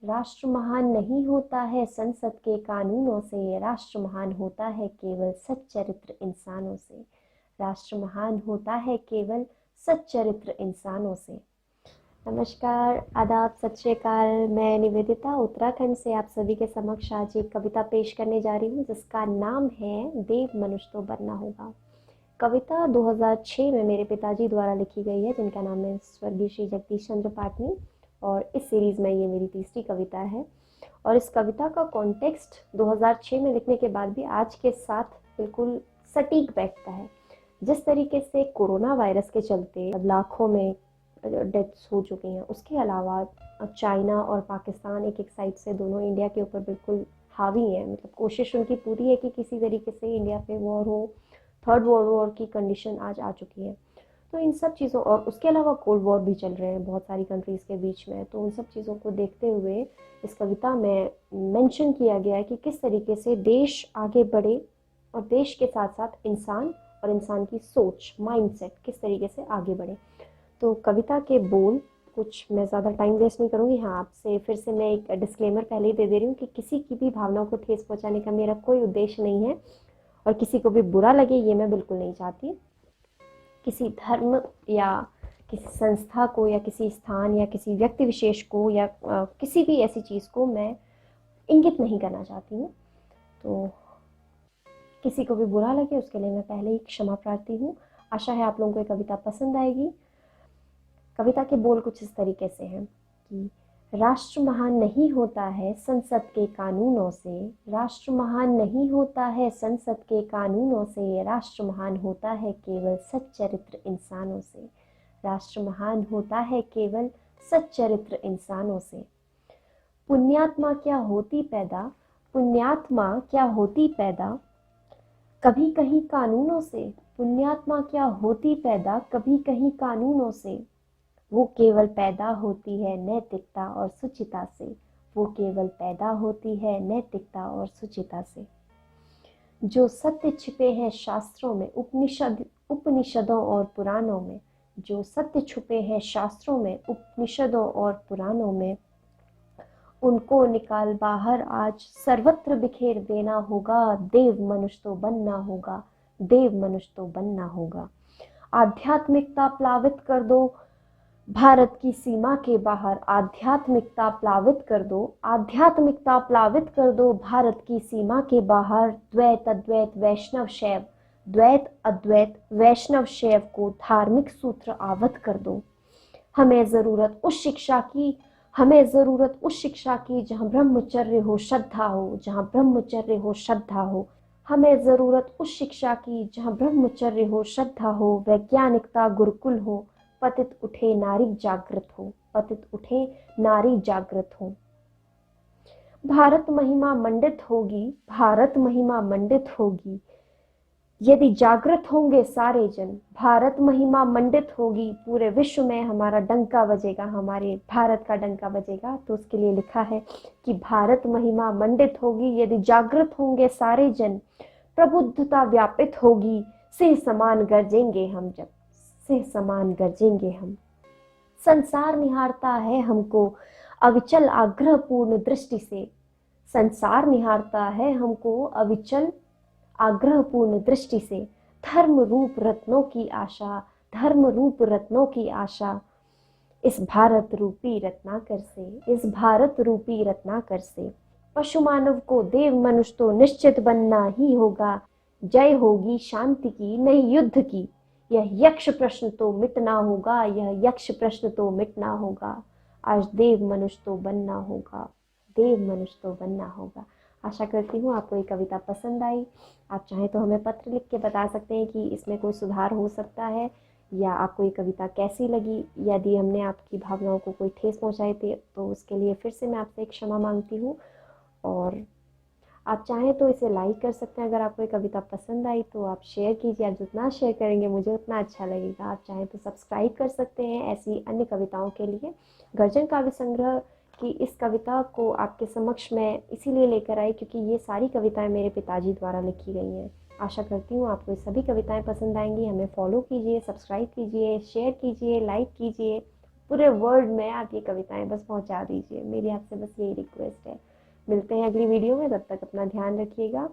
राष्ट्र महान नहीं होता है संसद के कानूनों से, राष्ट्र महान होता है केवल सच्चरित्र इंसानों से। राष्ट्र महान होता है केवल सच्चरित्र इंसानों से। नमस्कार, आदाब, सत श्री अकाल। मैं निवेदिता उत्तराखंड से आप सभी के समक्ष आज एक कविता पेश करने जा रही हूँ जिसका नाम है देव मनुष्य तो बनना होगा। कविता 2006 में मेरे पिताजी द्वारा लिखी गई है जिनका नाम है स्वर्गीय श्री जगदीश चंद्र पाटनी, और इस सीरीज़ में ये मेरी तीसरी कविता है। और इस कविता का कॉन्टेक्स्ट 2006 में लिखने के बाद भी आज के साथ बिल्कुल सटीक बैठता है। जिस तरीके से कोरोना वायरस के चलते अब लाखों में डेथ्स हो चुकी हैं, उसके अलावा चाइना और पाकिस्तान एक एक साइड से दोनों इंडिया के ऊपर बिल्कुल हावी हैं। मतलब कोशिश उनकी पूरी है कि किसी तरीके से इंडिया पे वॉर हो, थर्ड वर्ल्ड वॉर की कंडीशन आज आ चुकी है। तो इन सब चीज़ों, और उसके अलावा कोल्ड वॉर भी चल रहे हैं बहुत सारी कंट्रीज़ के बीच में, तो उन सब चीज़ों को देखते हुए इस कविता में मेंशन किया गया है कि किस तरीके से देश आगे बढ़े और देश के साथ साथ इंसान और इंसान की सोच, माइंडसेट किस तरीके से आगे बढ़े। तो कविता के बोल कुछ, मैं ज़्यादा टाइम वेस्ट नहीं करूँगी। हाँ, आपसे फिर से मैं एक डिस्क्लेमर पहले ही दे दे रही हूँ कि किसी की भी भावनाओं को ठेस पहुँचाने का मेरा कोई उद्देश्य नहीं है और किसी को भी बुरा लगे ये मैं बिल्कुल नहीं चाहती। किसी धर्म या किसी संस्था को या किसी स्थान या किसी व्यक्ति विशेष को या किसी भी ऐसी चीज़ को मैं इंगित नहीं करना चाहती हूँ। तो किसी को भी बुरा लगे उसके लिए मैं पहले ही क्षमा प्रार्थी हूँ। आशा है आप लोगों को ये कविता पसंद आएगी। कविता के बोल कुछ इस तरीके से हैं कि राष्ट्र महान नहीं होता है संसद के कानूनों से, राष्ट्र महान नहीं होता है संसद के कानूनों से, राष्ट्र महान होता है केवल सच्चरित्र इंसानों से, राष्ट्र महान होता है केवल सच्चरित्र इंसानों से। पुण्यात्मा क्या होती पैदा, पुण्यात्मा क्या होती पैदा कभी कहीं कानूनों से, पुण्यात्मा क्या होती पैदा कभी कहीं कानूनों से, वो केवल पैदा होती है नैतिकता और सुचिता से, वो केवल पैदा होती है नैतिकता और सुचिता से। जो सत्य छिपे हैं शास्त्रों में, उपनिषदों और पुराणों में, जो सत्य छुपे हैं शास्त्रों में, उपनिषदों और पुराणों में, उनको निकाल बाहर आज सर्वत्र बिखेर देना होगा। देव मनुष्य तो बनना होगा, देव मनुष्य तो बनना होगा। आध्यात्मिकता प्लावित कर दो भारत की सीमा के बाहर, आध्यात्मिकता प्लावित कर दो, आध्यात्मिकता प्लावित कर दो भारत की सीमा के बाहर। द्वैत अद्वैत वैष्णव शैव, द्वैत अद्वैत वैष्णव शैव को धार्मिक सूत्र आवत कर दो। हमें ज़रूरत उस शिक्षा की, हमें ज़रूरत उस शिक्षा की जहाँ ब्रह्मचर्य हो श्रद्धा हो, जहाँ ब्रह्मचर्य हो श्रद्धा हो। हमें ज़रूरत उस शिक्षा की जहाँ ब्रह्मचर्य हो श्रद्धा हो, वैज्ञानिकता गुरुकुल हो, पतित उठे नारी जागृत हो, पतित उठे नारी जागृत हो। भारत महिमा मंडित होगी, भारत महिमा मंडित होगी यदि जागृत होंगे सारे जन, भारत महिमा मंडित होगी, पूरे विश्व में हमारा डंका बजेगा, हमारे भारत का डंका बजेगा। तो उसके लिए लिखा है कि भारत महिमा मंडित होगी यदि जागृत होंगे सारे जन, प्रबुद्धता व्यापित होगी, सिंह समान गरजेंगे हम, जब सिंह समान गरजेंगे हम। संसार निहारता है हमको अविचल आग्रहपूर्ण दृष्टि से, संसार निहारता है हमको अविचल आग्रहपूर्ण दृष्टि से। धर्म रूप रत्नों की आशा, धर्म रूप रत्नों की आशा, इस भारत रूपी रत्नाकर से, इस भारत रूपी रत्नाकर से। पशु मानव को देव मनुष्य तो निश्चित बनना ही होगा, जय होगी शांति की नहीं युद्ध की। यह यक्ष प्रश्न तो मिटना होगा, यह यक्ष प्रश्न तो मिटना होगा। आज देव मनुष्य तो बनना होगा, देव मनुष्य तो बनना होगा। आशा करती हूँ आपको ये कविता पसंद आई। आप चाहें तो हमें पत्र लिख के बता सकते हैं कि इसमें कोई सुधार हो सकता है, या आपको ये कविता कैसी लगी। यदि हमने आपकी भावनाओं को कोई ठेस पहुँचाई थी तो उसके लिए फिर से मैं आपसे एक क्षमा मांगती हूँ। और आप चाहें तो इसे लाइक कर सकते हैं। अगर आपको ये कविता पसंद आई तो आप शेयर कीजिए, आप जितना शेयर करेंगे मुझे उतना अच्छा लगेगा। आप चाहें तो सब्सक्राइब कर सकते हैं ऐसी अन्य कविताओं के लिए। गर्जन काव्य संग्रह की इस कविता को आपके समक्ष मैं इसीलिए लेकर आई क्योंकि ये सारी कविताएं मेरे पिताजी द्वारा लिखी गई हैं। आशा करती हूँ आपको ये सभी कविताएं पसंद आएंगी। हमें फॉलो कीजिए, सब्सक्राइब कीजिए, शेयर कीजिए, लाइक कीजिए। पूरे वर्ल्ड में आप ये कविताएं बस पहुंचा दीजिए। मेरी आपसे बस यही रिक्वेस्ट है। मिलते हैं अगली वीडियो में, तब तक अपना ध्यान रखिएगा।